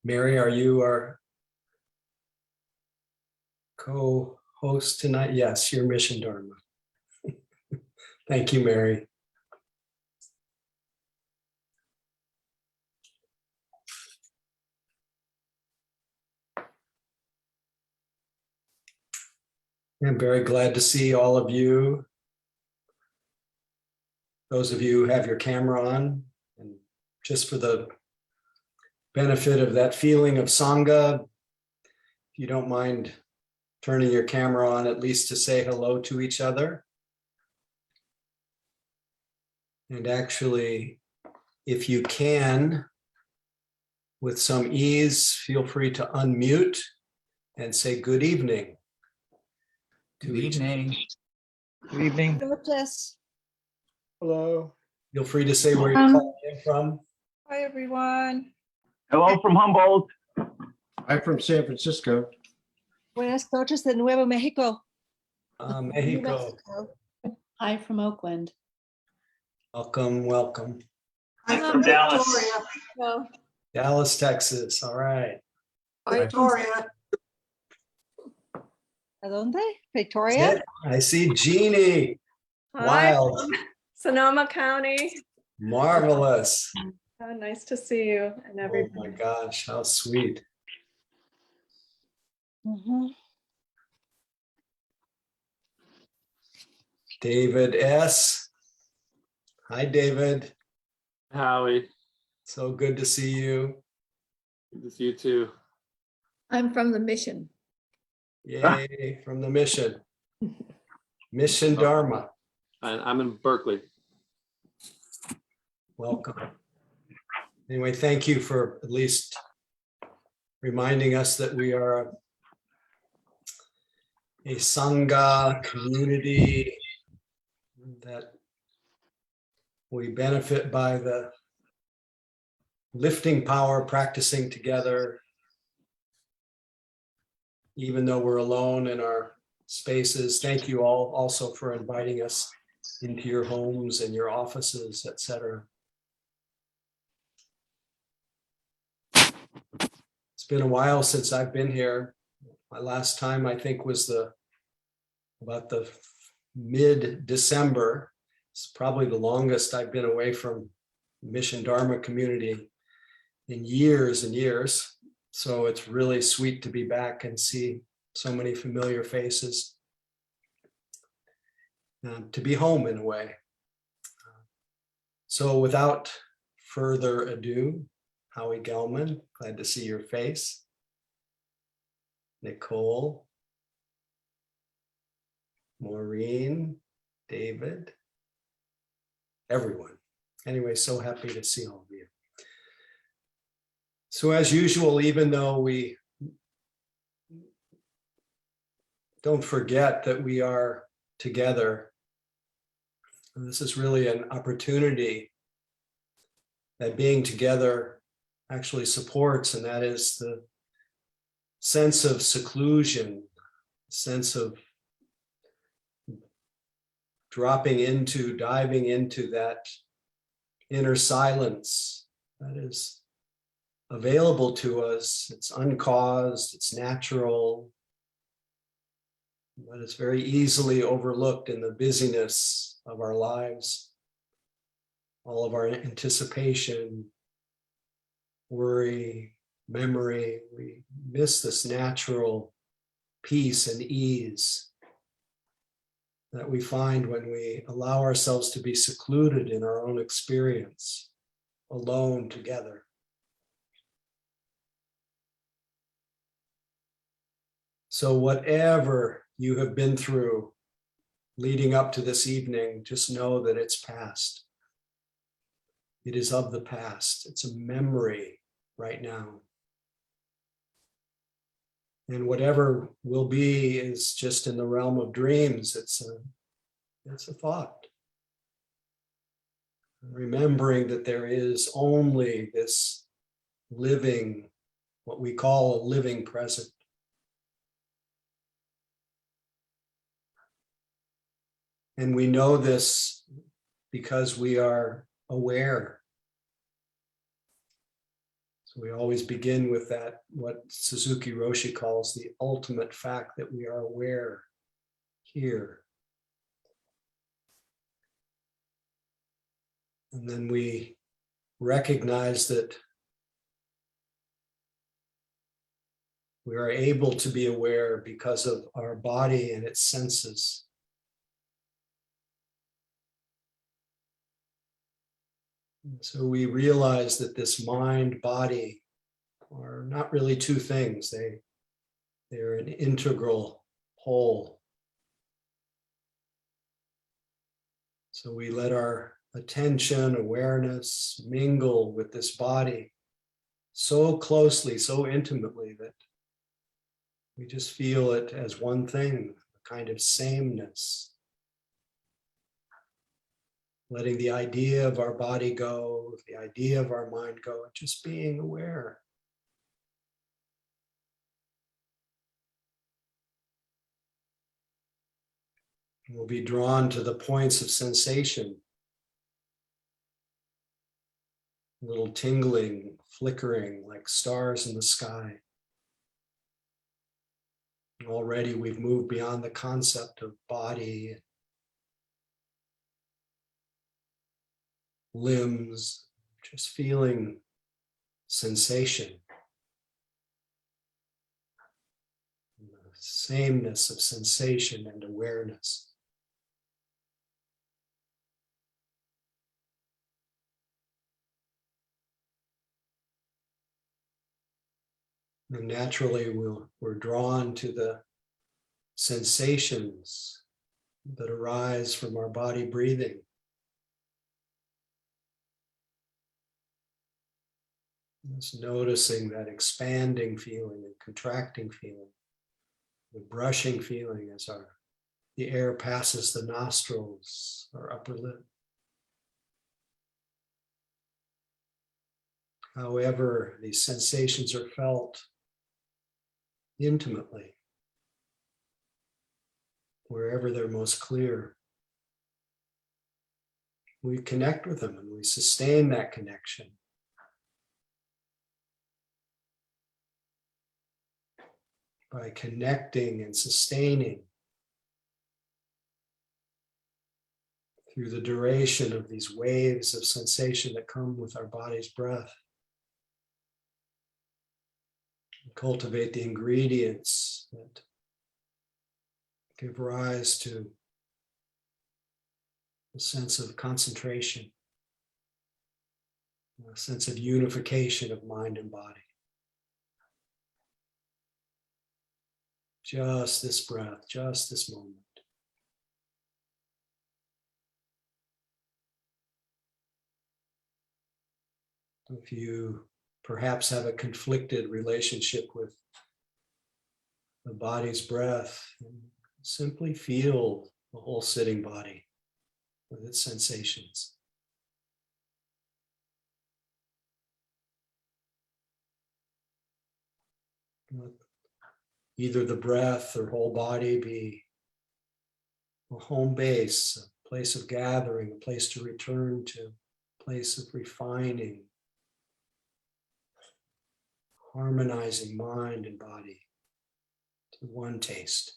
Mary, are you our co-host tonight? Yes, your mission Dharma. Thank you, Mary. I'm very glad to see all of you. Those of you who have your camera on, and just for the benefit of that feeling of Sangha, if you don't mind turning your camera on at least to say hello to each other. And actually, if you can, with some ease, feel free to unmute and say good evening. Good evening. Good evening. Hello. Feel free to say where you're calling in from. Hi, everyone. Hello from Humboldt. I'm from San Francisco. Buenas noches de Nuevo Mexico. New Mexico. Mexico. Hi from Oakland. Welcome, welcome. I'm from Dallas. No. Dallas, Texas. All right. Victoria. ¿A dónde? Victoria? I see Jeannie. Hi, Wild. from Sonoma County. Marvelous. Oh, nice to see you and Oh my everybody. gosh, how sweet. Mhm. David S. Hi, David. Howie, So good to see you. good to see you too. I'm from the mission. Yay, from the mission. Mission Dharma. And I'm in Berkeley. Welcome. Anyway, thank you for at least reminding us that we are a Sangha community, that we benefit by the lifting power, practicing together, even though we're alone in our spaces. Thank you all also for inviting us into your homes and your offices, etc. It's been a while since I've been here. My last time, I think, was about the mid-December. It's probably the longest I've been away from Mission Dharma community in years and years. So it's really sweet to be back and see so many familiar faces. To be home in a way. So without further ado, Howie Gelman, glad to see your face. Nicole, Maureen, David, everyone. Anyway, so happy to see all of you. So as usual, even though we don't forget that we are together, this is really an opportunity that being together actually supports, and that is the sense of seclusion, sense of diving into that inner silence that is available to us. It's uncaused, it's natural, but it's very easily overlooked in the busyness of our lives. All of our anticipation, worry, memory, we miss this natural peace and ease that we find when we allow ourselves to be secluded in our own experience, alone together. So whatever you have been through leading up to this evening, just know that it's past. It is of the past. It's a memory right now. And whatever will be is just in the realm of dreams. It's a thought. Remembering that there is only this living, what we call a living present. And we know this because we are aware. So we always begin with that, what Suzuki Roshi calls the ultimate fact that we are aware here. And then we recognize that we are able to be aware because of our body and its senses. And so we realize that this mind body are not really two things. They're an integral whole. So we let our attention, awareness mingle with this body so closely, so intimately that we just feel it as one thing, a kind of sameness. Letting the idea of our body go, the idea of our mind go, just being aware. We'll be drawn to the points of sensation. A little tingling, flickering like stars in the sky. Already we've moved beyond the concept of body, limbs, just feeling sensation. The sameness of sensation and awareness. And naturally, we're drawn to the sensations that arise from our body breathing. Just noticing that expanding feeling and contracting feeling, the brushing feeling as the air passes the nostrils, our upper lip. However, these sensations are felt intimately, wherever they're most clear. We connect with them and we sustain that connection. By connecting and sustaining through the duration of these waves of sensation that come with our body's breath. Cultivate the ingredients that give rise to a sense of concentration, a sense of unification of mind and body. Just this breath, just this moment. If you perhaps have a conflicted relationship with the body's breath, simply feel the whole sitting body with its sensations. Let either the breath or whole body be a home base, a place of gathering, a place to return to, a place of refining, harmonizing mind and body to one taste.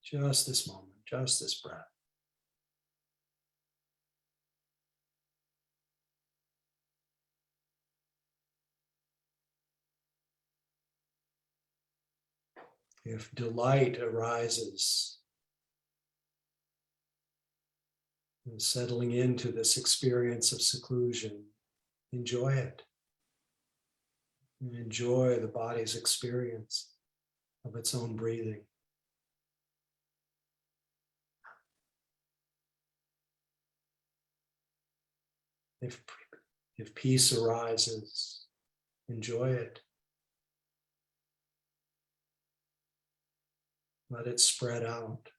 Just this moment, just this breath. If delight arises in settling into this experience of seclusion, enjoy it. And enjoy the body's experience of its own breathing. If peace arises, enjoy it. Let it spread out.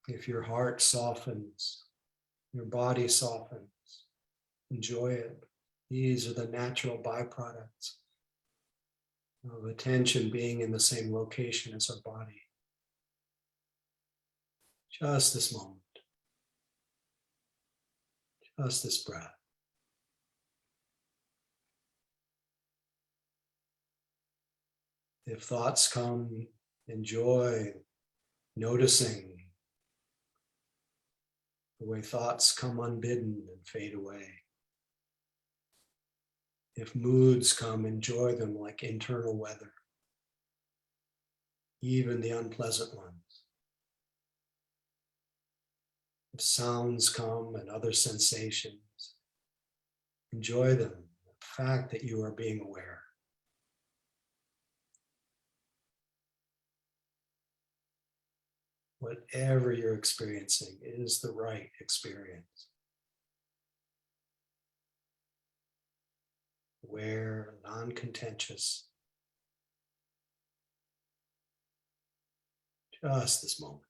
If your heart softens, your body softens, enjoy it. These are the natural byproducts of attention being in the same location as our body. Just this moment. Just this breath. If thoughts come, enjoy noticing the way thoughts come unbidden and fade away. If moods come, enjoy them like internal weather, even the unpleasant ones. If sounds come and other sensations, enjoy them, the fact that you are being aware. Whatever you're experiencing is the right experience. Aware, non-contentious. Just this moment.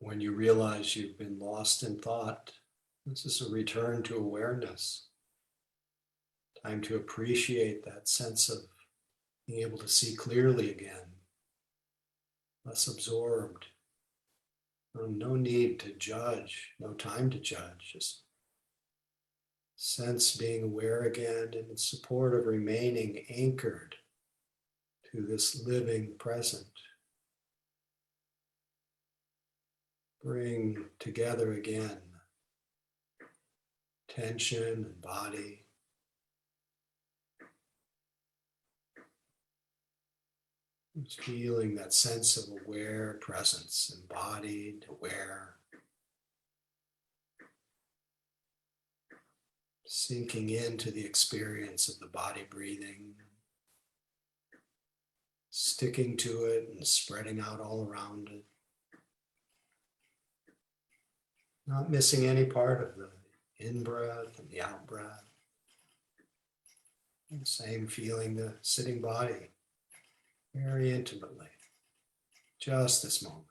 When you realize you've been lost in thought, this is a return to awareness. Time to appreciate that sense of being able to see clearly again, less absorbed. No need to judge, no time to judge, just sense being aware again and in support of remaining anchored to this living present. Bring together again tension and body. Just feeling that sense of aware presence, embodied, aware. Sinking into the experience of the body breathing, sticking to it and spreading out all around it. Not missing any part of the in-breath and the out-breath. And same feeling the sitting body very intimately, just this moment.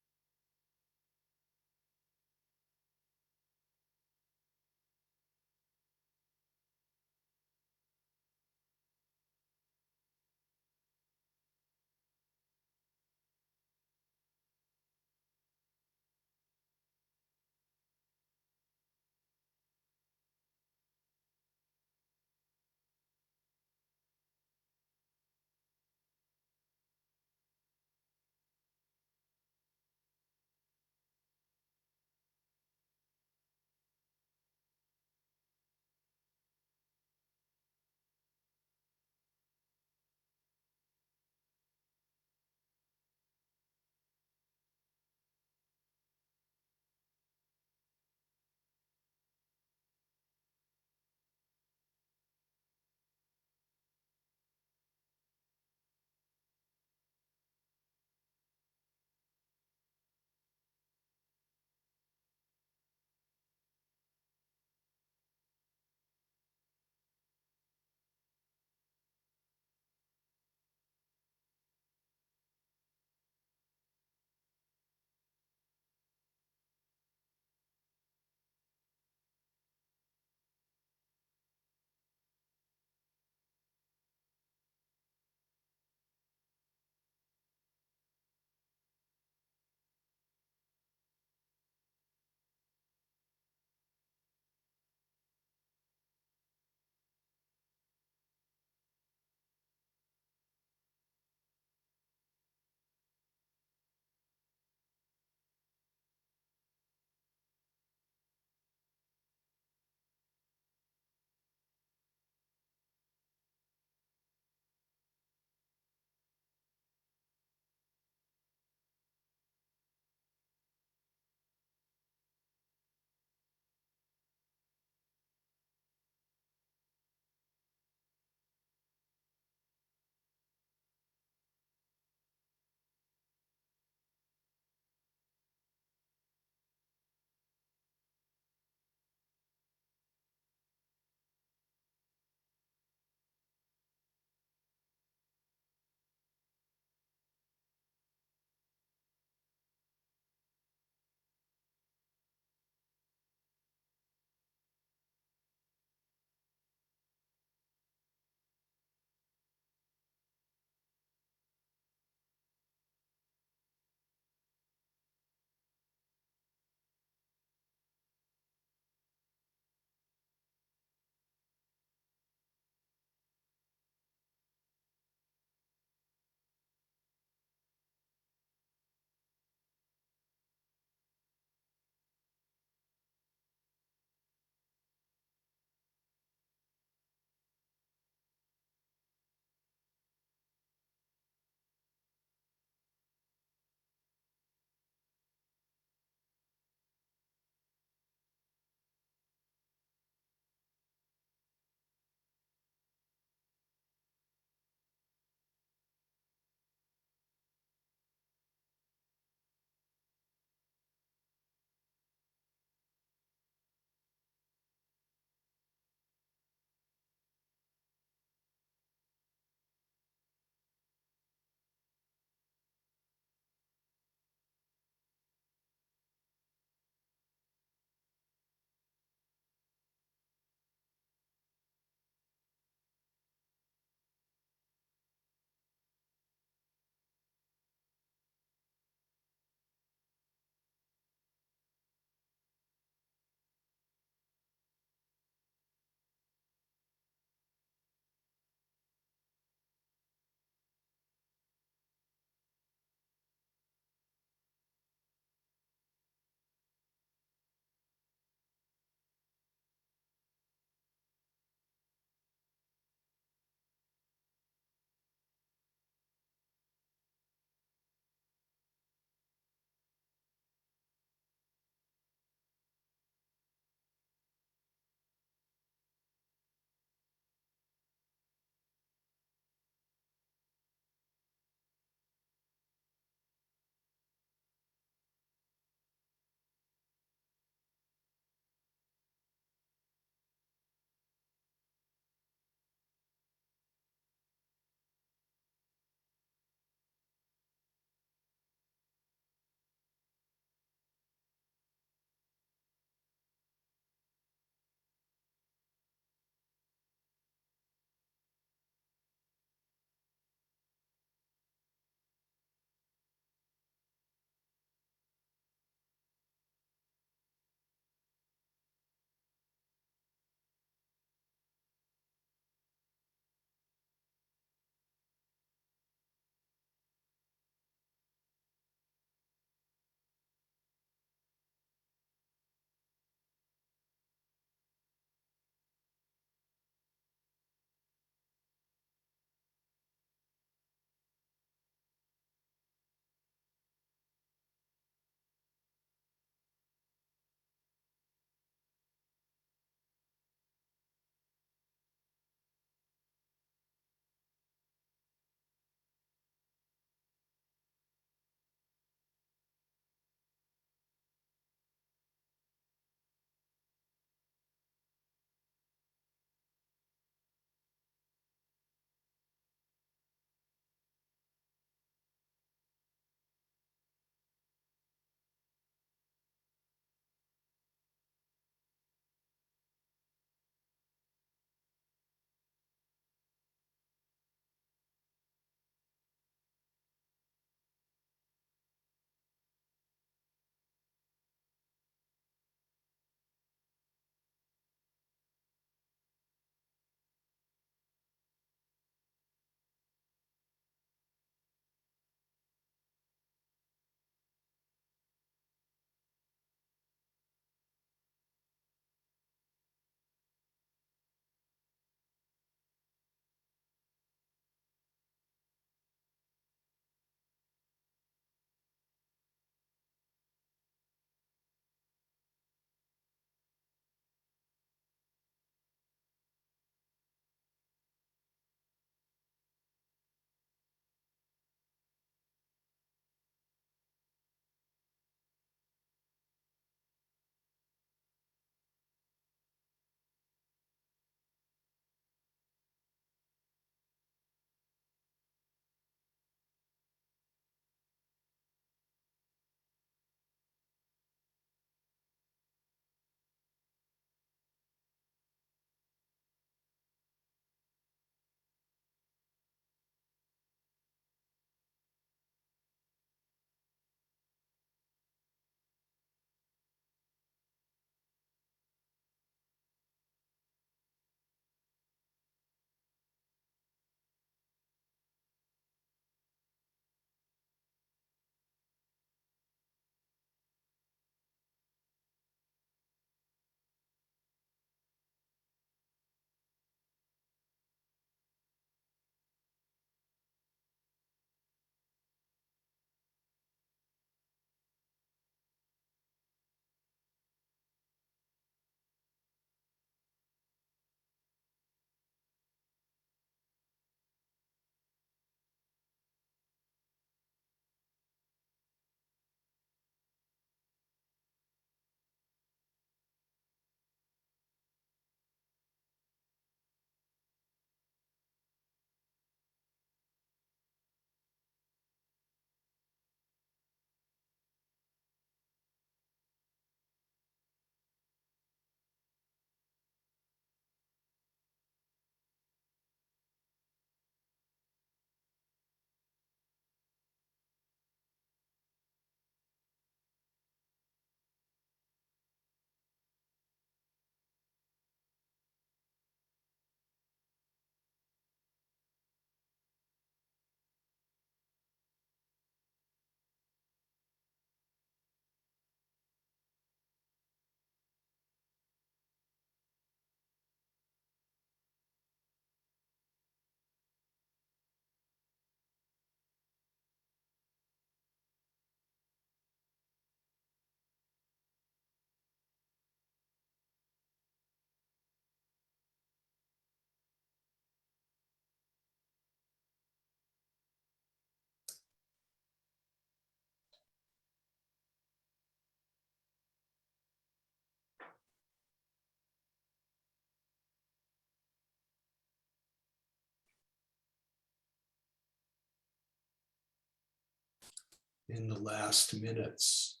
in the last minutes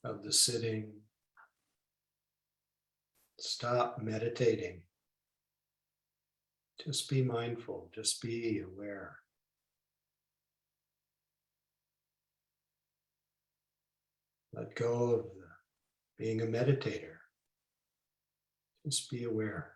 of the sitting. Stop meditating. Just be mindful, just be aware. Let go of being a meditator. Just be aware.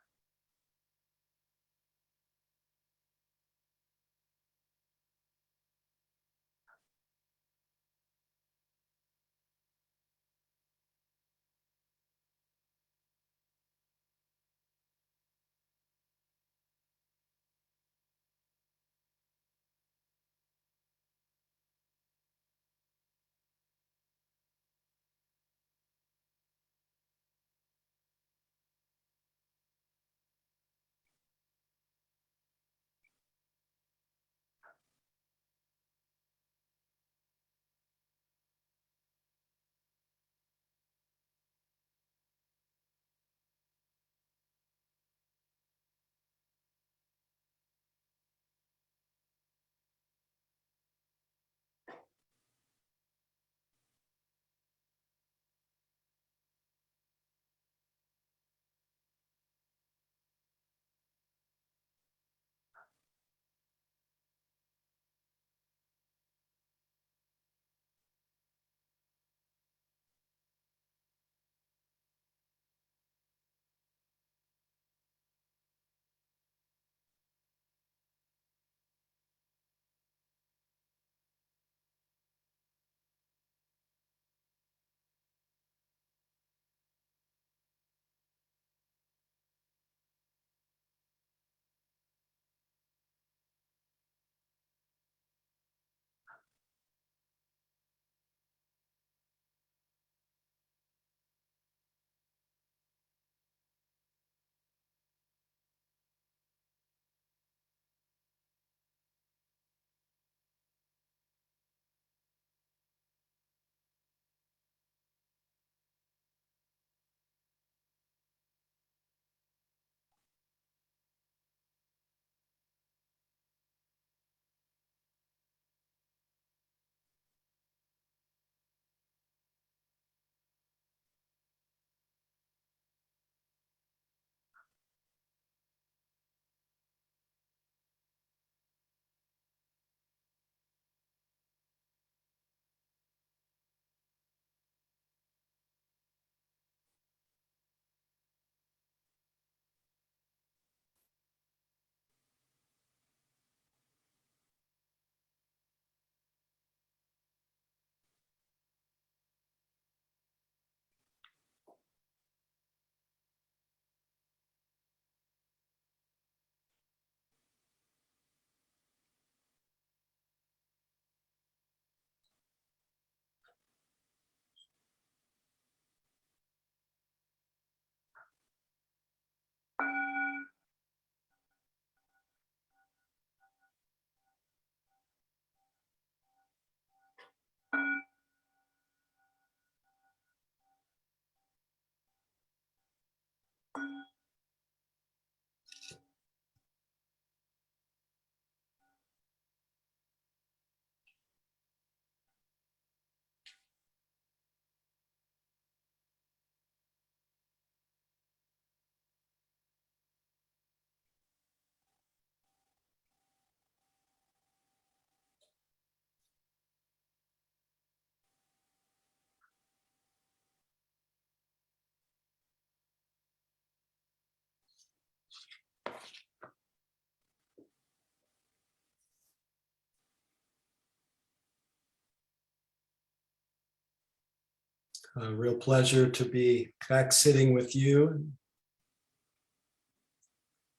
A real pleasure to be back sitting with you.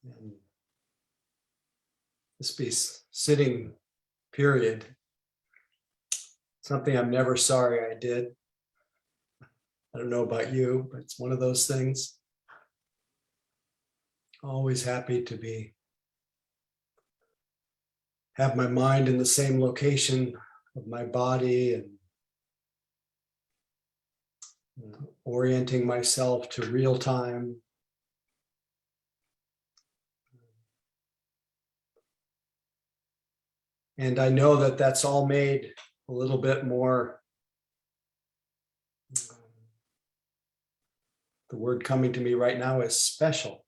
And this sitting period, something I'm never sorry I did. I don't know about you, but it's one of those things. Always happy to have my mind in the same location of my body and orienting myself to real time. And I know that that's all made a little bit more, the word coming to me right now is special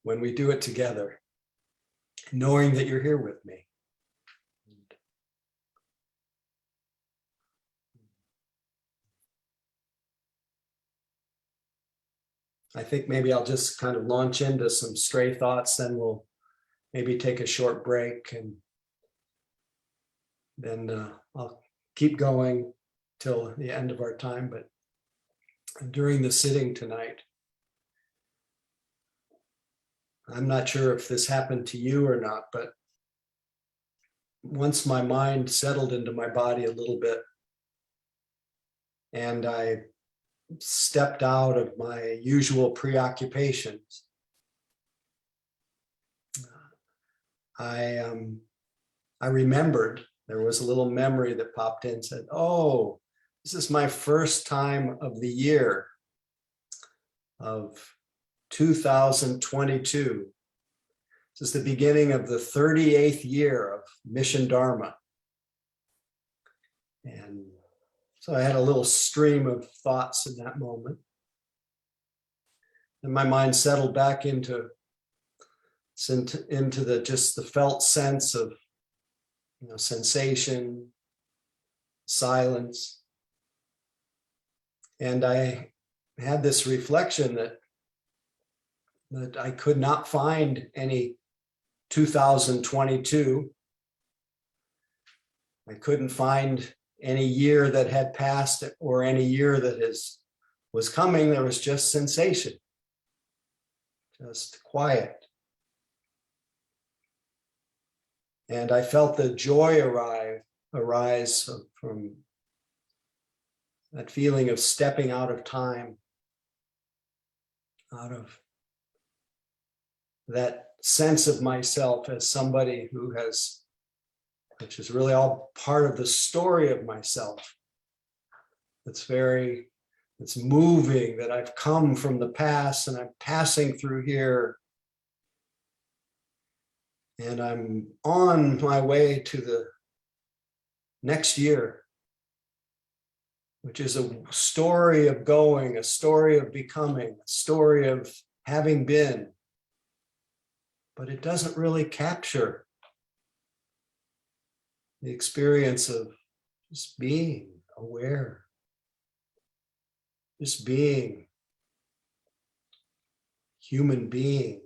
when we do it together, knowing that you're here with me. I think maybe I'll just kind of launch into some stray thoughts, then we'll maybe take a short break, and then I'll keep going till the end of our time. But during the sitting tonight, I'm not sure if this happened to you or not, but once my mind settled into my body a little bit, and I stepped out of my usual preoccupations, I remembered, there was a little memory that popped in, said, oh, this is my first time of the year of 2022. This is the beginning of the 38th year of Mission Dharma. And so I had a little stream of thoughts in that moment. And my mind settled back into the felt sense of, sensation, silence. And I had this reflection that I could not find any 2022. I couldn't find any year that had passed or any year that was coming. There was just sensation, just quiet. And I felt the joy arise from that feeling of stepping out of time, out of that sense of myself as somebody which is really all part of the story of myself. It's moving, that I've come from the past and I'm passing through here. And I'm on my way to the next year, which is a story of going, a story of becoming, a story of having been. But it doesn't really capture the experience of just being aware, just being human being.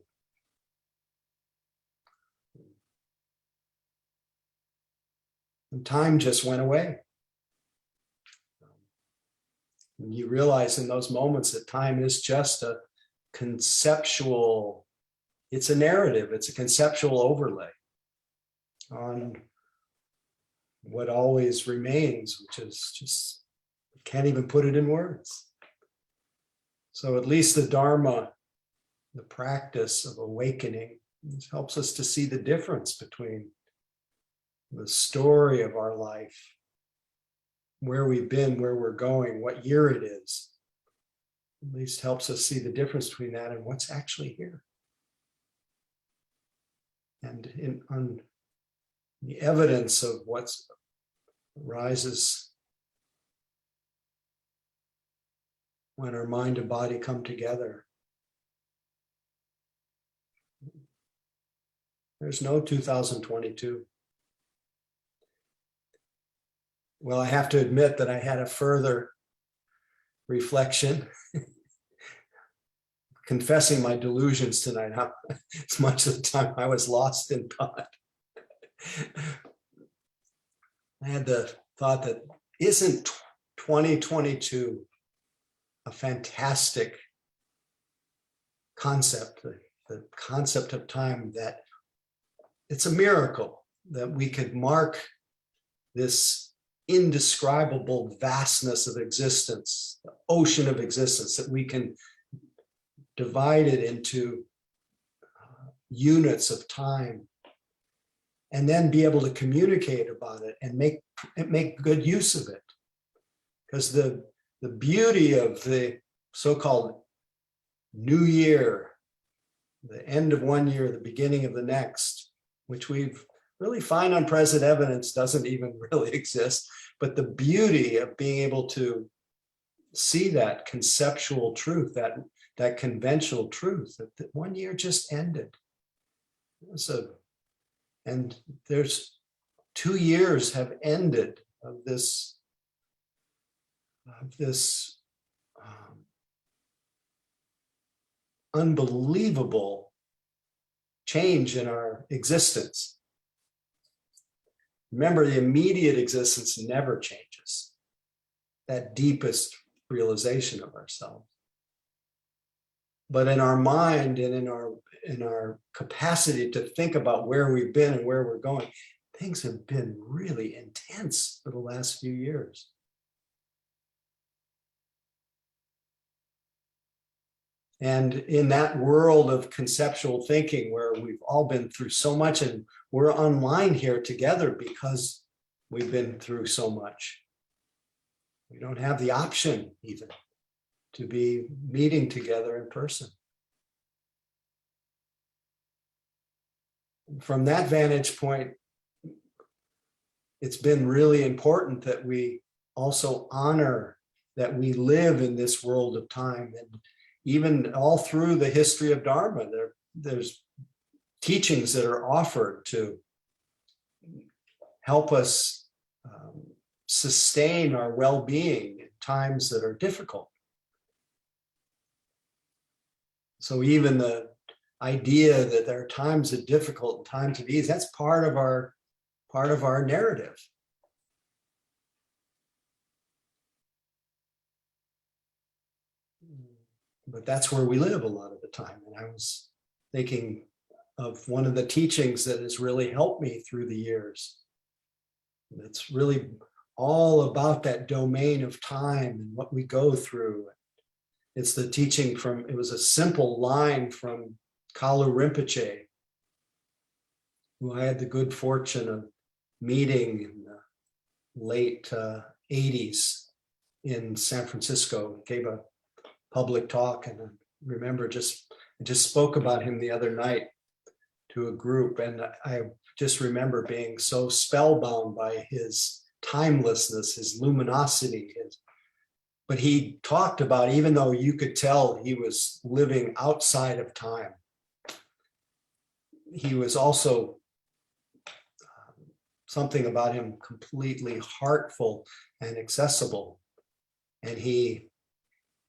And time just went away. And you realize in those moments that time is just a conceptual, it's a narrative, it's a conceptual overlay on what always remains, which is just, can't even put it in words. So at least the Dharma, the practice of awakening, helps us to see the difference between the story of our life, where we've been, where we're going, what year it is. At least helps us see the difference between that and what's actually here. And on the evidence of what arises when our mind and body come together. There's no 2022. Well, I have to admit that I had a further reflection, confessing my delusions tonight, how as much of the time I was lost in thought. I had the thought that, isn't 2022 a fantastic concept, the concept of time, that it's a miracle that we could mark this indescribable vastness of existence, the ocean of existence, that we can divide it into units of time and then be able to communicate about it and make good use of it. Because the beauty of the so-called new year, the end of one year, the beginning of the next, which we've really find unpresent evidence doesn't even really exist, but the beauty of being able to see that conceptual truth, that conventional truth, that 1 year just ended. And there's 2 years have ended of this unbelievable change in our existence. Remember, the immediate existence never changes. That deepest realization of ourselves. But in our mind and in our capacity to think about where we've been and where we're going, things have been really intense for the last few years. And in that world of conceptual thinking where we've all been through so much and we're online here together because we've been through so much. We don't have the option even to be meeting together in person. From that vantage point, it's been really important that we also honor that we live in this world of time. And even all through the history of Dharma, there's teachings that are offered to help us sustain our well-being in times that are difficult. So even the idea that there are times of difficult and times of ease, that's part of our narrative. But that's where we live a lot of the time. And I was thinking of one of the teachings that has really helped me through the years. And it's really all about that domain of time and what we go through. It's the teaching from, it was a simple line from Kalu Rinpoche, who I had the good fortune of meeting in the late 80s in San Francisco. He gave a public talk, and I remember I just spoke about him the other night to a group, and I just remember being so spellbound by his timelessness, his luminosity. But he talked about, even though you could tell he was living outside of time, he was also something about him completely heartful and accessible. And he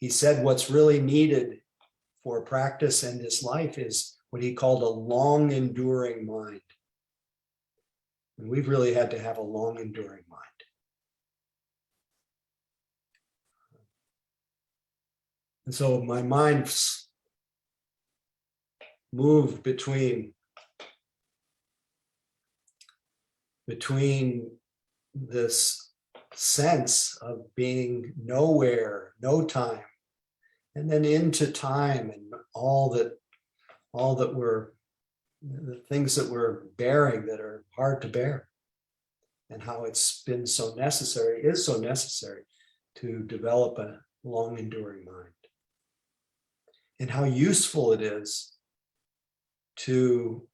said what's really needed for practice in this life is what he called a long enduring mind. And we've really had to have a long enduring mind. And so my mind moved between this sense of being nowhere, no time, and then into time and all that we're, the things that we're bearing that are hard to bear, and how it's been is so necessary to develop a long enduring mind, and how useful it is to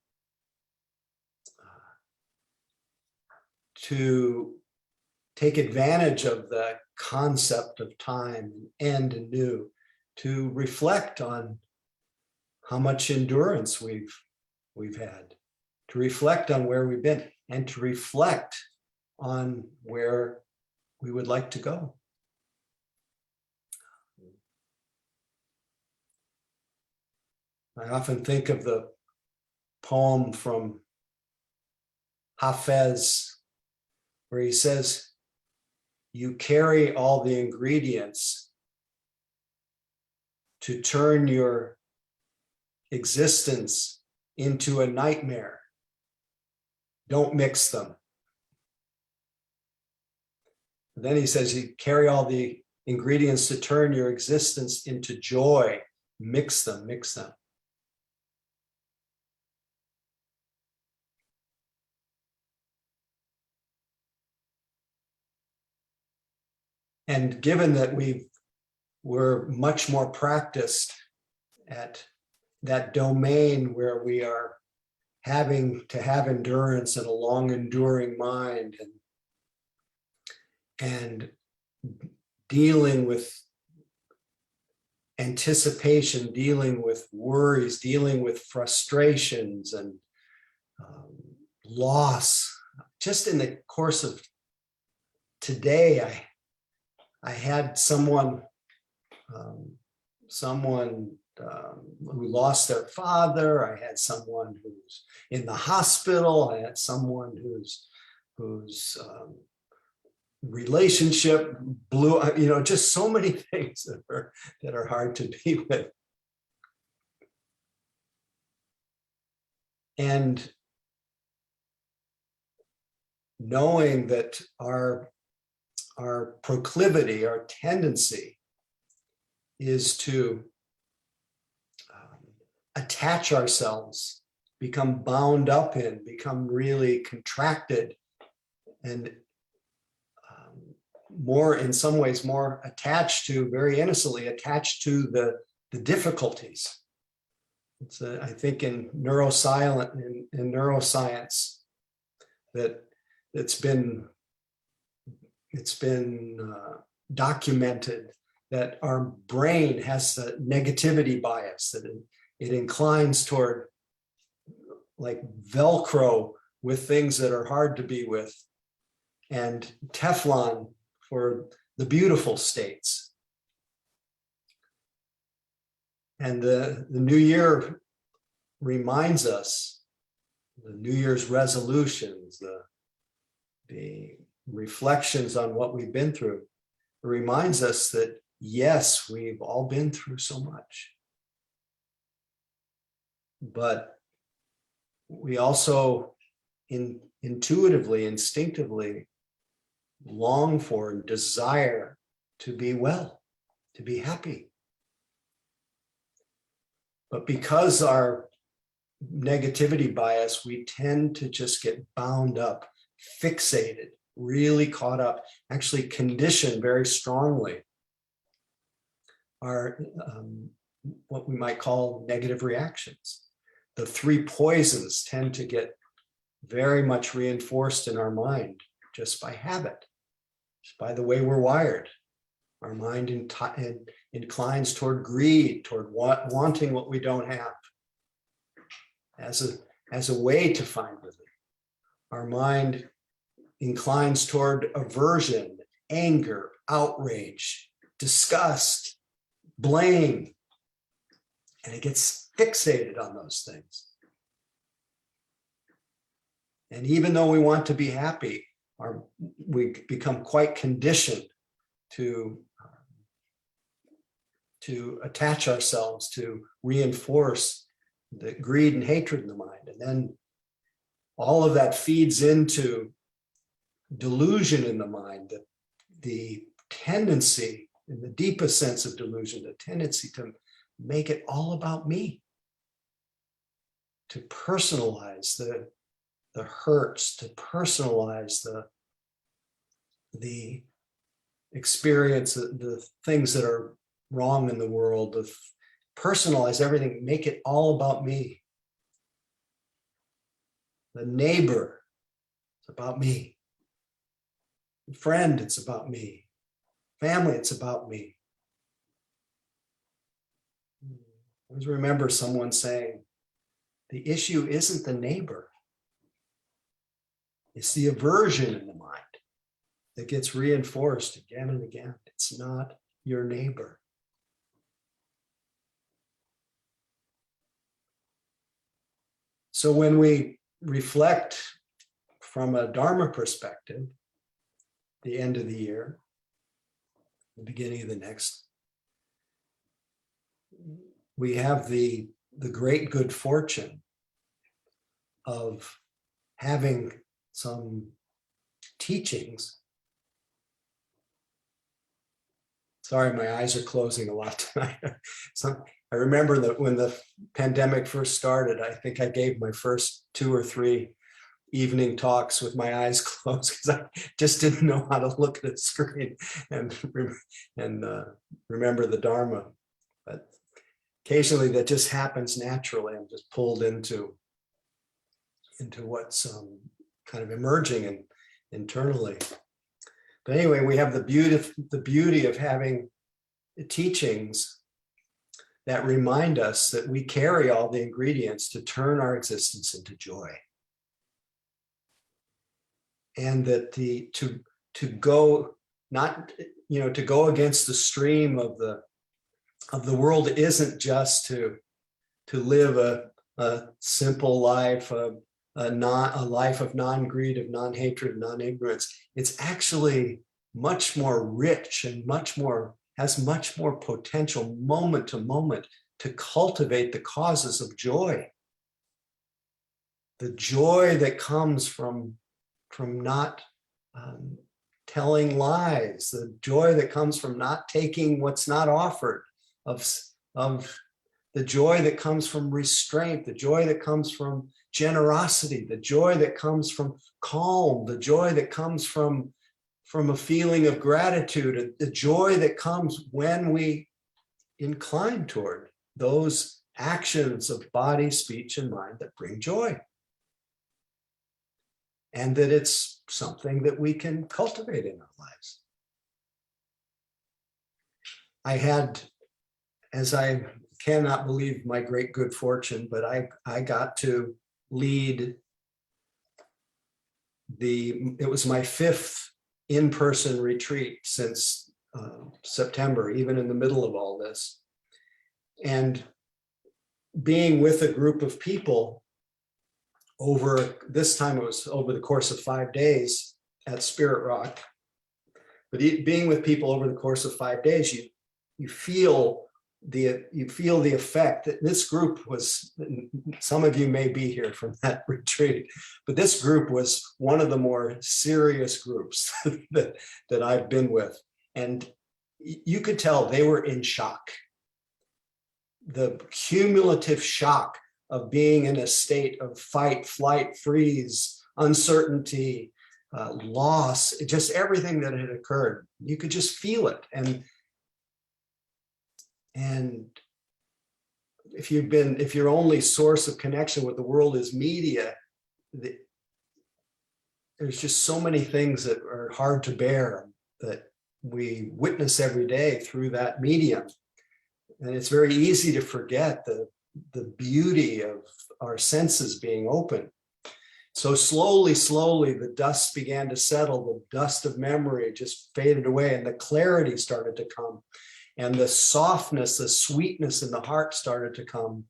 take advantage of the concept of time and end and new, to reflect on how much endurance we've had, to reflect on where we've been, and to reflect on where we would like to go. I often think of the poem from Hafez, where he says, "You carry all the ingredients to turn your existence into a nightmare. Don't mix them." And then he says, "You carry all the ingredients to turn your existence into joy. Mix them, mix them." And given that we're much more practiced at that domain where we are having to have endurance and a long enduring mind, and dealing with anticipation, dealing with worries, dealing with frustrations and loss. Just in the course of today, I had someone who lost their father. I had someone who's in the hospital. I had someone whose relationship blew, just so many things that are hard to be with. And knowing that our proclivity, our tendency is to attach ourselves, become bound up in, become really contracted, and more, in some ways, more attached to, very innocently attached to the difficulties. It's I think in neuroscience that it's been documented that our brain has a negativity bias, that it inclines toward like Velcro with things that are hard to be with, and Teflon for the beautiful states. And the new year reminds us, the New Year's resolutions, the reflections on what we've been through, reminds us that yes, we've all been through so much. But we also intuitively, instinctively long for and desire to be well, to be happy. But because our negativity bias, we tend to just get bound up, fixated, really caught up, actually conditioned very strongly our what we might call negative reactions. The three poisons tend to get very much reinforced in our mind just by habit, just by the way we're wired. Our mind inclines toward greed, toward wanting what we don't have as a way to find relief. Our mind inclines toward aversion, anger, outrage, disgust, blame, and it gets fixated on those things. And even though we want to be happy, we become quite conditioned to attach ourselves, to reinforce the greed and hatred in the mind. And then all of that feeds into delusion in the mind, that the tendency, in the deepest sense of delusion, the tendency to make it all about me, to personalize the hurts, to personalize the experience, the things that are wrong in the world, to personalize everything, make it all about me. The neighbor, it's about me. The friend, it's about me. Family, it's about me. I always remember someone saying, the issue isn't the neighbor. It's the aversion in the mind that gets reinforced again and again. It's not your neighbor. So when we reflect from a Dharma perspective, the end of the year, the beginning of the next, we have the great good fortune of having some teachings. Sorry, my eyes are closing a lot tonight. I remember that when the pandemic first started, I think I gave my first 2 or 3 evening talks with my eyes closed because I just didn't know how to look at the screen and remember the Dharma. But occasionally that just happens naturally. I'm just pulled into into what's kind of emerging and internally. But anyway, we have the beauty of having teachings that remind us that we carry all the ingredients to turn our existence into joy. And that to go not, to go against the stream of the world isn't just to live a simple life, a life of non-greed, of non-hatred, non-ignorance. It's actually much more rich and has much more potential moment to moment to cultivate the causes of joy. The joy that comes from not telling lies, the joy that comes from not taking what's not offered, of the joy that comes from restraint, the joy that comes from generosity, the joy that comes from calm, the joy that comes from a feeling of gratitude, the joy that comes when we incline toward those actions of body, speech, and mind that bring joy. And that it's something that we can cultivate in our lives. I had, as I cannot believe my great good fortune, but I got to lead it was my 5th in-person retreat since September, even in the middle of all this. And being with a group of people this time it was over the course of 5 days at Spirit Rock. But being with people over the course of 5 days, you feel the effect that this group was. Some of you may be here from that retreat, but this group was one of the more serious groups that I've been with. And you could tell they were in shock. The cumulative shock of being in a state of fight, flight, freeze, uncertainty, loss, just everything that had occurred. You could just feel it. And if your only source of connection with the world is media, there's just so many things that are hard to bear that we witness every day through that medium. And it's very easy to forget the beauty of our senses being open. So slowly, the dust began to settle, the dust of memory just faded away, and the clarity started to come. And the softness, the sweetness in the heart started to come.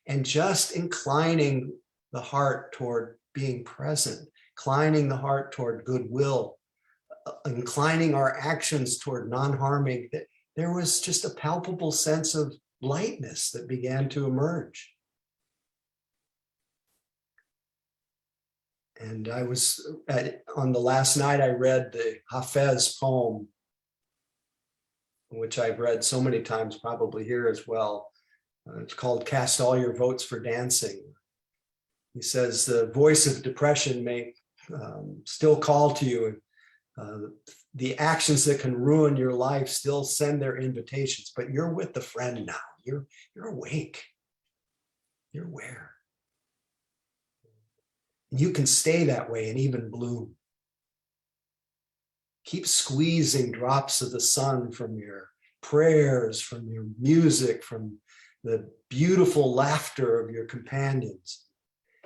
And just inclining the heart toward being present, inclining the heart toward goodwill, inclining our actions toward non-harming, there was just a palpable sense of lightness that began to emerge. And on the last night, I read the Hafez poem, which I've read so many times, probably here as well. It's called Cast All Your Votes for Dancing. He says, the voice of depression may still call to you. The actions that can ruin your life still send their invitations, but you're with the friend now. You're awake. You're aware. And you can stay that way and even bloom. Keep squeezing drops of the sun from your prayers, from your music, from the beautiful laughter of your companions,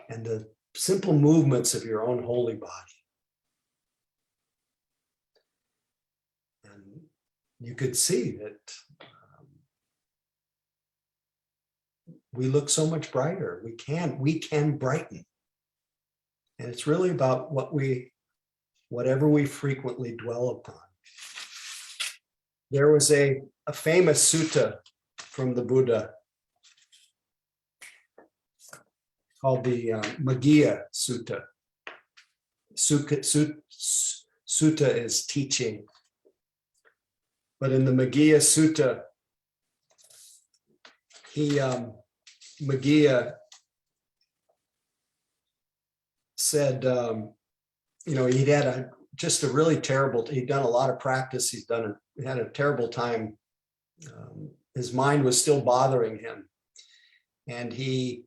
and the simple movements of your own holy body. And you could see that we look so much brighter. We can brighten. And it's really about whatever we frequently dwell upon. There was a famous sutta from the Buddha called the Maggiya Sutta. Sutta is teaching. But in the Maggiya Sutta, Maggiya said, he'd had just a really terrible, he'd done a lot of practice, he had a terrible time. His mind was still bothering him. And he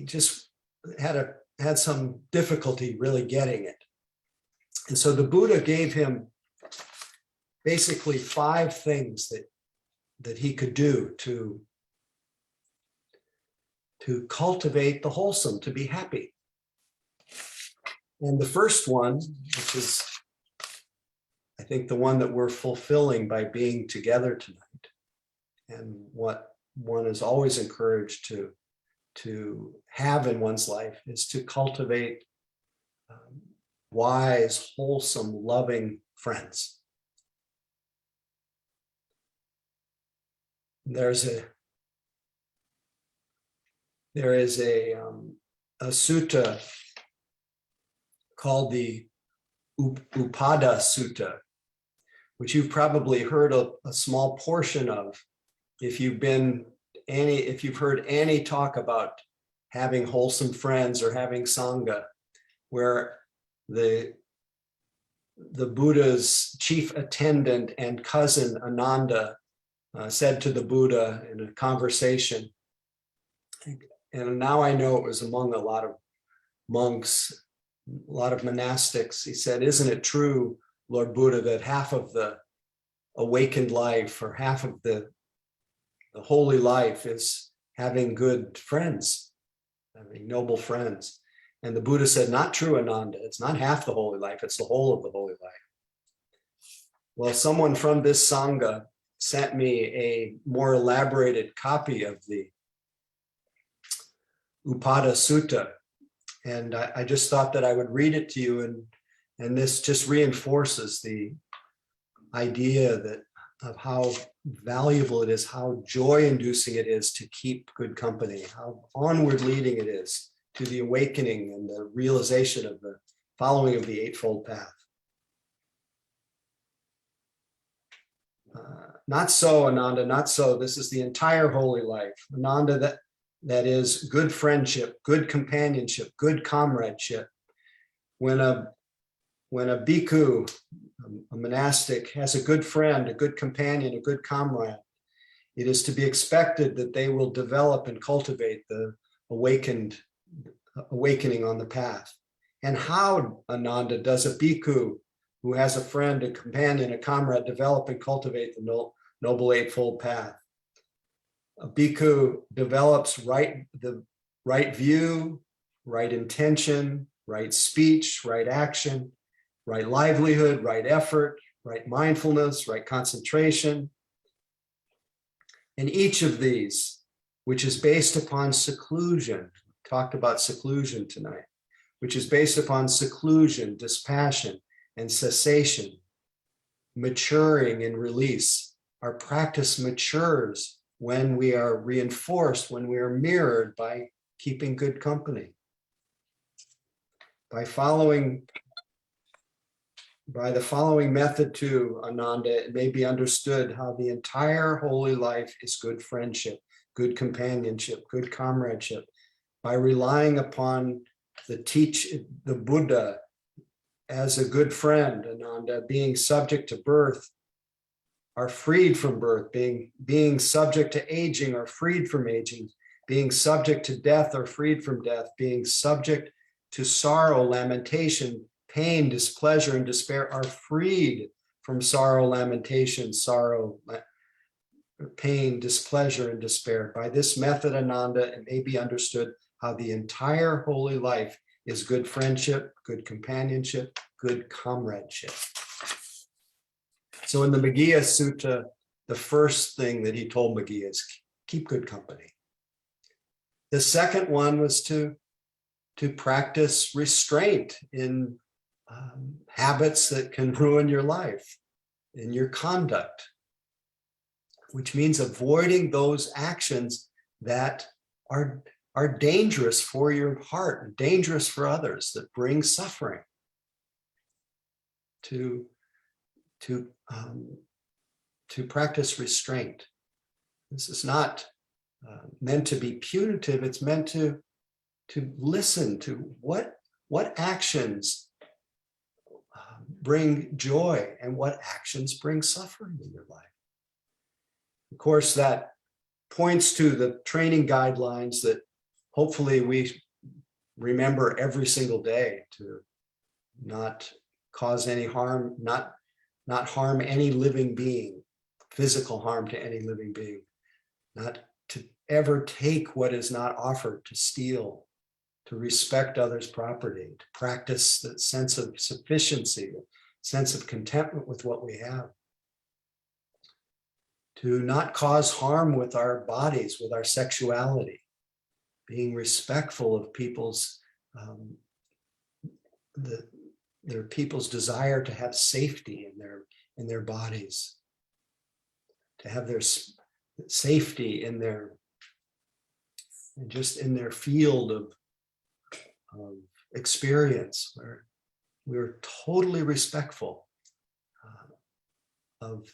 just had some difficulty really getting it. And so the Buddha gave him basically 5 things that he could do to cultivate the wholesome, to be happy. And the first one, which is, I think, the one that we're fulfilling by being together tonight, and what one is always encouraged to have in one's life, is to cultivate wise, wholesome, loving friends. There is a sutta called the Upada Sutta, which you've probably heard a small portion of if you've heard any talk about having wholesome friends or having sangha, where the Buddha's chief attendant and cousin Ananda said to the Buddha in a conversation, and now I know it was among a lot of monks, a lot of monastics. He said, "Isn't it true, Lord Buddha, that half of the awakened life, or half of the holy life, is having good friends, having noble friends?" And the Buddha said, "Not true, Ananda. It's not half the holy life, it's the whole of the holy life." Well, someone from this Sangha sent me a more elaborated copy of the Upada Sutta. And I just thought that I would read it to you, and this just reinforces the idea of how valuable it is, how joy-inducing it is to keep good company, how onward leading it is to the awakening and the realization of the following of the Eightfold Path. Not so, Ananda, not so. This is the entire holy life. Ananda, that is good friendship, good companionship, good comradeship. When a bhikkhu, a monastic, has a good friend, a good companion, a good comrade, it is to be expected that they will develop and cultivate the awakening on the path. And how, Ananda, does a bhikkhu who has a friend, a companion, a comrade develop and cultivate the Noble Eightfold Path? A bhikkhu develops the right view, right intention, right speech, right action, right livelihood, right effort, right mindfulness, right concentration. And each of these, which is based upon seclusion, talked about seclusion tonight, which is based upon seclusion, dispassion, and cessation, maturing and release. Our practice matures when we are reinforced, when we are mirrored by keeping good company. By the following method too, Ananda, it may be understood how the entire holy life is good friendship, good companionship, good comradeship. By relying upon the Buddha as a good friend, Ananda, being subject to birth, are freed from birth, being subject to aging, are freed from aging, being subject to death, are freed from death, being subject to sorrow, lamentation, pain, displeasure, and despair, are freed from sorrow, lamentation, pain, displeasure, and despair. By this method, Ananda, it may be understood how the entire holy life is good friendship, good companionship, good comradeship. So in the Maggiya Sutta, the first thing that he told Maggiya is keep good company. The second one was to practice restraint in habits that can ruin your life, in your conduct, which means avoiding those actions that are dangerous for your heart, and dangerous for others, that bring suffering. To practice restraint. This is not meant to be punitive. It's meant to listen to what actions bring joy and what actions bring suffering in your life. Of course, that points to the training guidelines that hopefully remember every single day to not cause any harm, not harm any living being, physical harm to any living being, not to ever take what is not offered, to steal, to respect others' property, to practice the sense of sufficiency, sense of contentment with what we have, to not cause harm with our bodies, with our sexuality, being respectful of people's their people's desire to have safety in their bodies, to have their safety in their just in their field of experience, where we're totally respectful of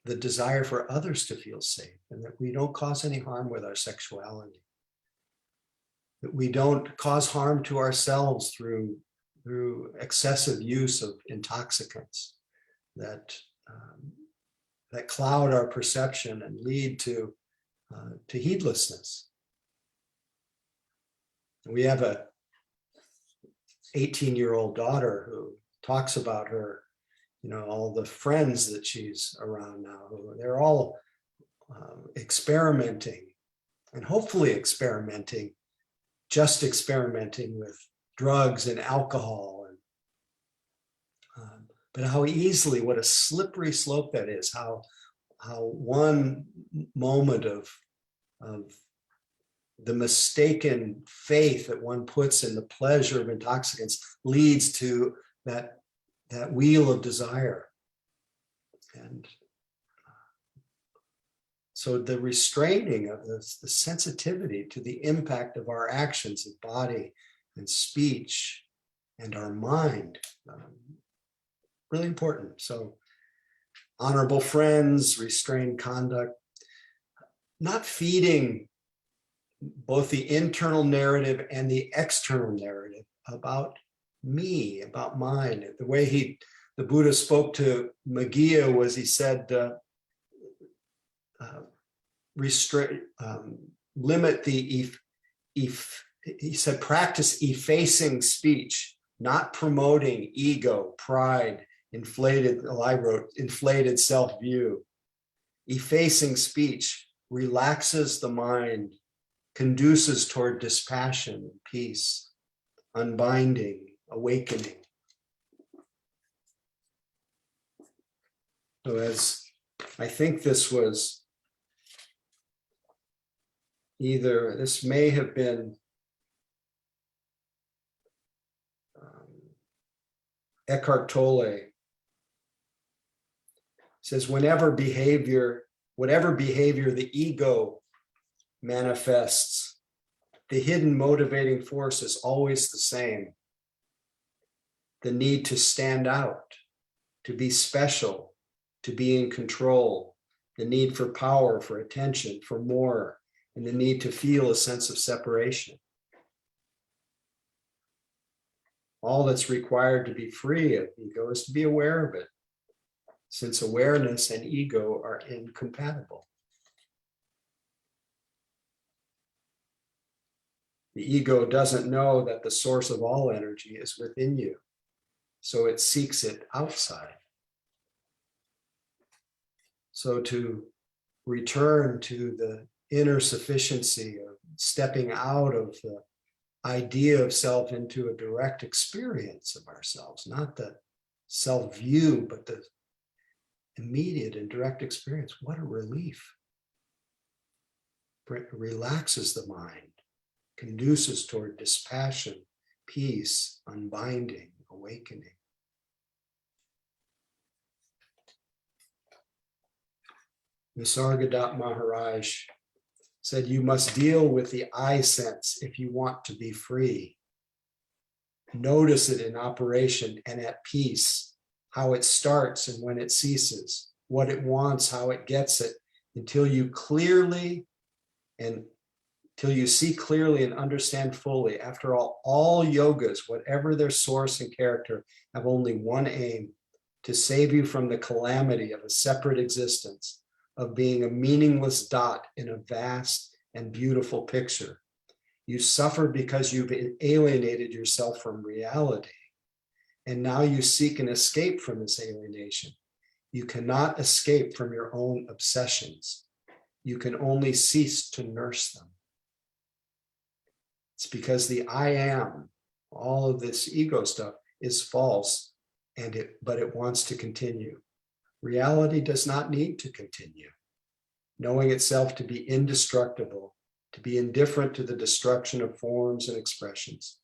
the desire for others to feel safe, and that we don't cause any harm with our sexuality, that we don't cause harm to ourselves through excessive use of intoxicants that that cloud our perception and lead to heedlessness. We have a 18-year-old daughter who talks about her, all the friends that she's around now, who they're all experimenting, and hopefully experimenting with drugs and alcohol, and but how easily, what a slippery slope that is, how one moment of the mistaken faith that one puts in the pleasure of intoxicants leads to that wheel of desire. And so the restraining of this, the sensitivity to the impact of our actions of body and speech and our mind, really important. So honorable friends, restrained conduct, not feeding both the internal narrative and the external narrative about me, about mine. The way the Buddha spoke to Maggia was, he said, limit the, he said, practice effacing speech, not promoting ego, pride, inflated self-view. Effacing speech relaxes the mind, conduces toward dispassion, peace, unbinding, awakening. So I think this may have been Eckhart Tolle says, whatever behavior the ego manifests, the hidden motivating force is always the same. The need to stand out, to be special, to be in control, the need for power, for attention, for more, and the need to feel a sense of separation. All that's required to be free of ego is to be aware of it, since awareness and ego are incompatible. The ego doesn't know that the source of all energy is within you, so it seeks it outside. So to return to the inner sufficiency of stepping out of the idea of self into a direct experience of ourselves, not the self-view, but the immediate and direct experience. What a relief. It relaxes the mind, conduces toward dispassion, peace, unbinding, awakening. Nisargadatta Maharaj said, you must deal with the I sense if you want to be free. Notice it in operation and at peace, how it starts and when it ceases, what it wants, how it gets it, until you see clearly and understand fully. After all yogas, whatever their source and character, have only one aim: to save you from the calamity of a separate existence, of being a meaningless dot in a vast and beautiful picture. You suffer because you've alienated yourself from reality. And now you seek an escape from this alienation. You cannot escape from your own obsessions. You can only cease to nurse them. It's because the I am, all of this ego stuff, is false, but it wants to continue. Reality does not need to continue. Knowing itself to be indestructible, to be indifferent to the destruction of forms and expressions.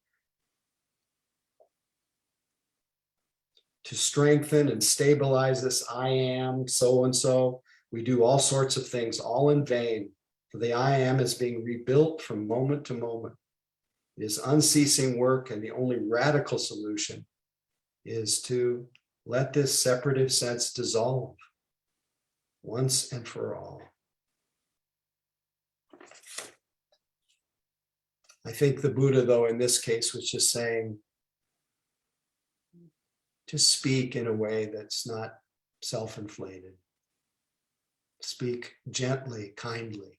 To strengthen and stabilize this I am so-and-so, we do all sorts of things, all in vain, for the I am is being rebuilt from moment to moment. It is unceasing work, and the only radical solution is to let this separative sense dissolve once and for all. I think the Buddha, though, in this case, was just saying, just speak in a way that's not self-inflated. Speak gently, kindly.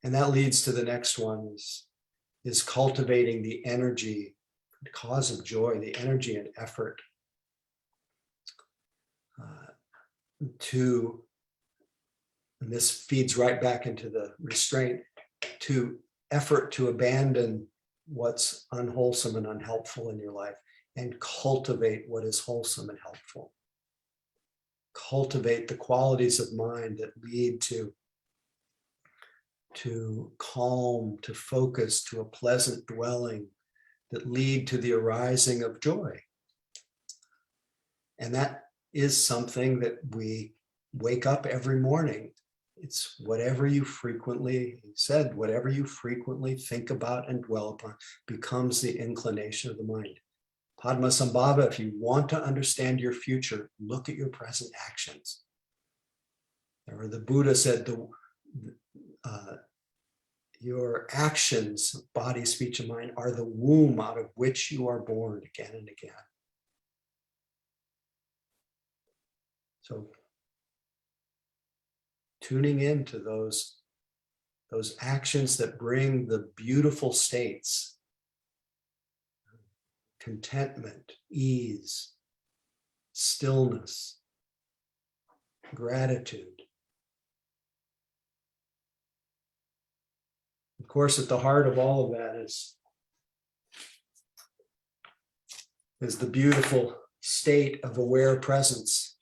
And that leads to the next one, is cultivating the energy, the cause of joy, the energy and effort and this feeds right back into the restraint, to effort to abandon what's unwholesome and unhelpful in your life and cultivate what is wholesome and helpful. Cultivate the qualities of mind that lead to calm, to focus, to a pleasant dwelling, that lead to the arising of joy. And that is something that we wake up every morning. It's whatever you frequently, he said, whatever you frequently think about and dwell upon becomes the inclination of the mind. Padmasambhava, if you want to understand your future, look at your present actions. Or the Buddha said, your actions, body, speech, and mind, are the womb out of which you are born again and again. So tuning into those actions that bring the beautiful states, contentment, ease, stillness, gratitude. Of course, at the heart of all of that is the beautiful state of aware presence.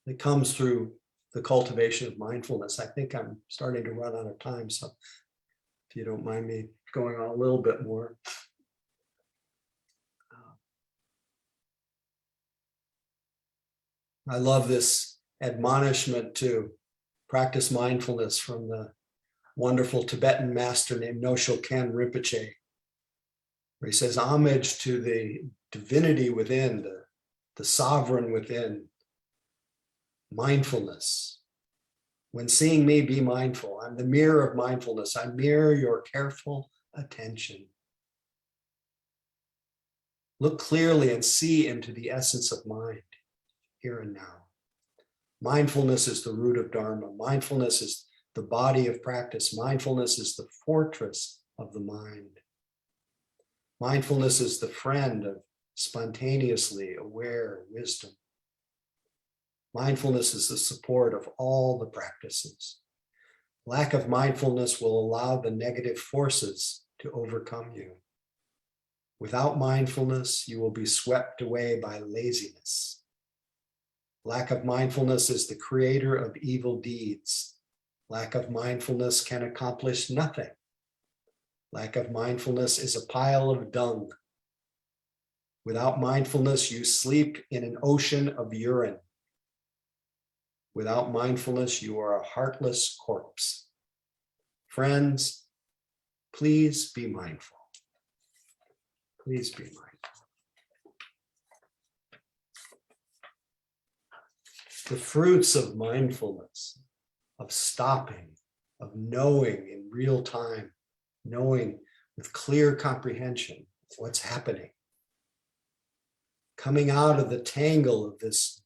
It comes through the cultivation of mindfulness. I think I'm starting to run out of time, so if you don't mind me going on a little bit more. I love this admonishment to practice mindfulness from the wonderful Tibetan master named Nosho Ken Rinpoche, where he says, homage to the divinity within, the sovereign within, mindfulness. When seeing me, be mindful. I'm the mirror of mindfulness. I mirror your careful attention. Look clearly and see into the essence of mind, here and now. Mindfulness is the root of Dharma. Mindfulness is the body of practice. Mindfulness is the fortress of the mind. Mindfulness is the friend of spontaneously aware wisdom. Mindfulness is the support of all the practices. Lack of mindfulness will allow the negative forces to overcome you. Without mindfulness, you will be swept away by laziness. Lack of mindfulness is the creator of evil deeds. Lack of mindfulness can accomplish nothing. Lack of mindfulness is a pile of dung. Without mindfulness, you sleep in an ocean of urine. Without mindfulness, you are a heartless corpse. Friends, please be mindful. Please be mindful. The fruits of mindfulness, of stopping, of knowing in real time, knowing with clear comprehension what's happening. Coming out of the tangle of this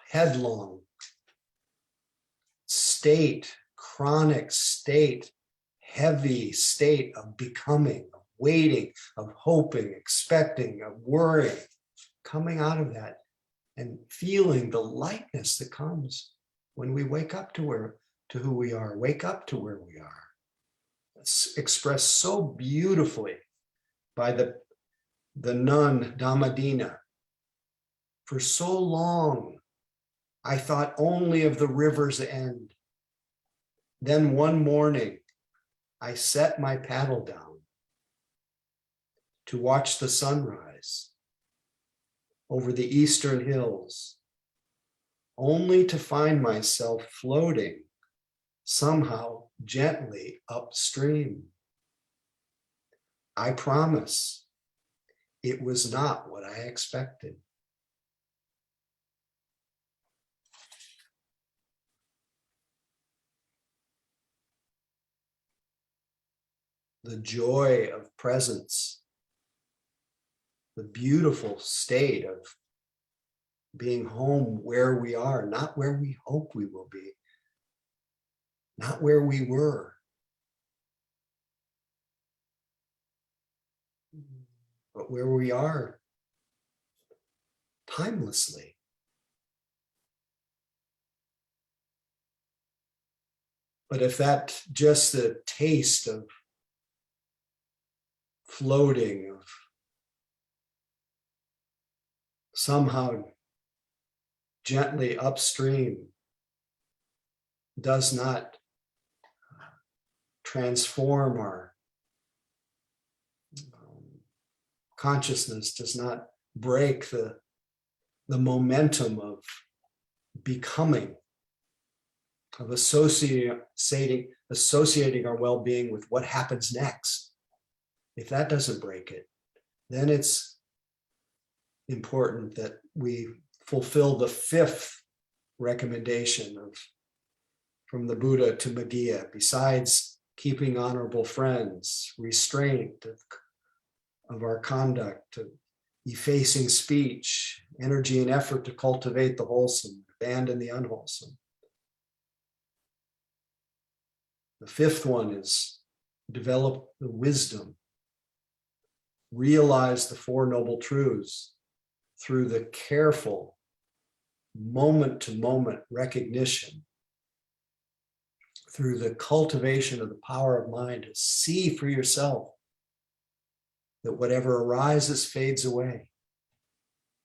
headlong state, chronic state, heavy state of becoming, of waiting, of hoping, expecting, of worrying, coming out of that and feeling the lightness that comes when we wake up to who we are, wake up to where we are. It's expressed so beautifully by the nun Dhammadina. For so long, I thought only of the river's end. Then one morning, I set my paddle down to watch the sunrise over the eastern hills, only to find myself floating somehow gently upstream. I promise it was not what I expected. The joy of presence, the beautiful state of being home where we are, not where we hope we will be, not where we were, but where we are timelessly. But if that just the taste of floating, of somehow gently upstream, does not transform our consciousness, does not break the momentum of becoming, of associating our well-being with what happens next. If that doesn't break it, then it's important that we fulfill the fifth recommendation from the Buddha to Maggia. Besides keeping honorable friends, restraint of our conduct, of effacing speech, energy and effort to cultivate the wholesome, abandon the unwholesome. The fifth one is develop the wisdom, realize the Four Noble Truths through the careful moment-to-moment recognition, through the cultivation of the power of mind to see for yourself that whatever arises fades away.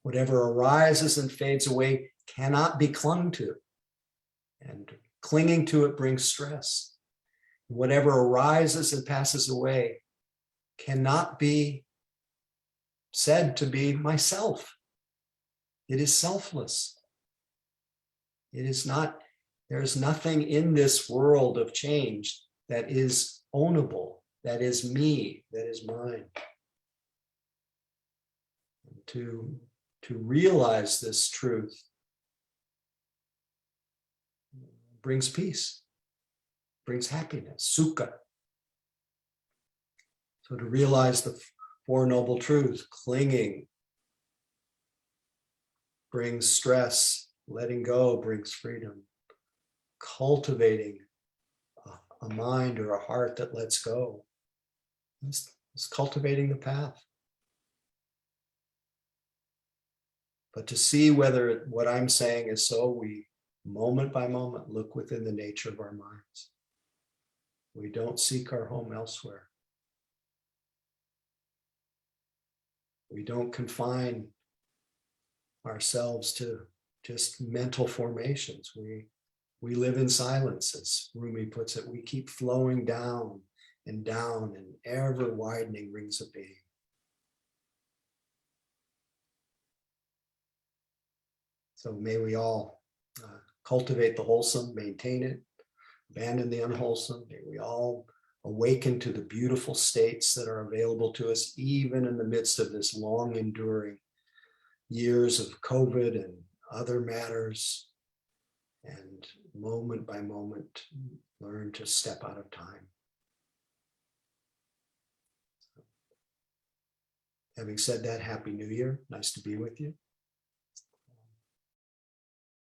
Whatever arises and fades away cannot be clung to, and clinging to it brings stress. Whatever arises and passes away cannot be said to be myself. It is selfless. It is not, there is nothing in this world of change that is ownable, that is me, that is mine. And to realize this truth brings peace, brings happiness, sukha. So to realize the Four Noble Truths, clinging brings stress, letting go brings freedom, cultivating a mind or a heart that lets go is cultivating the path. But to see whether what I'm saying is so, we moment by moment look within the nature of our minds. We don't seek our home elsewhere. We don't confine ourselves to just mental formations. We live in silence, as Rumi puts it. We keep flowing down and ever widening rings of being. So may we all cultivate the wholesome, maintain it, abandon the unwholesome. May we all awaken to the beautiful states that are available to us, even in the midst of this long enduring years of COVID and other matters, and moment by moment, learn to step out of time. Having said that, Happy New Year. Nice to be with you.